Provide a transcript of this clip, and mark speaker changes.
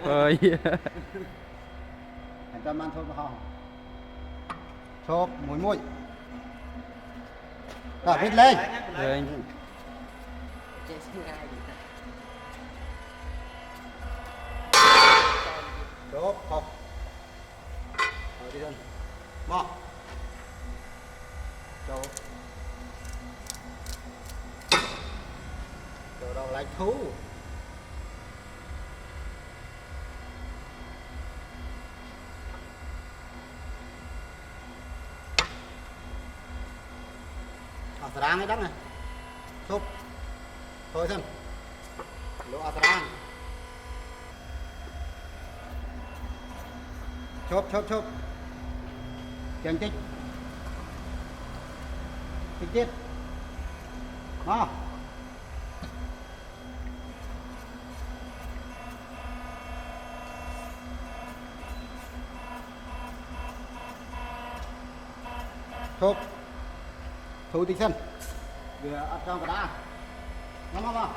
Speaker 1: ơi
Speaker 2: anh cho man thôi mà hò chộp mũi mũi rồi vít lên
Speaker 1: rồi
Speaker 2: chộp học rồi đi lên mò chộp rồi đâu lại thú serang ấy đắt này chụp thôi xem lỗ serang chụp chèn tích tích tiết đó chụp thu tích sân vừa ở trong cái đá nó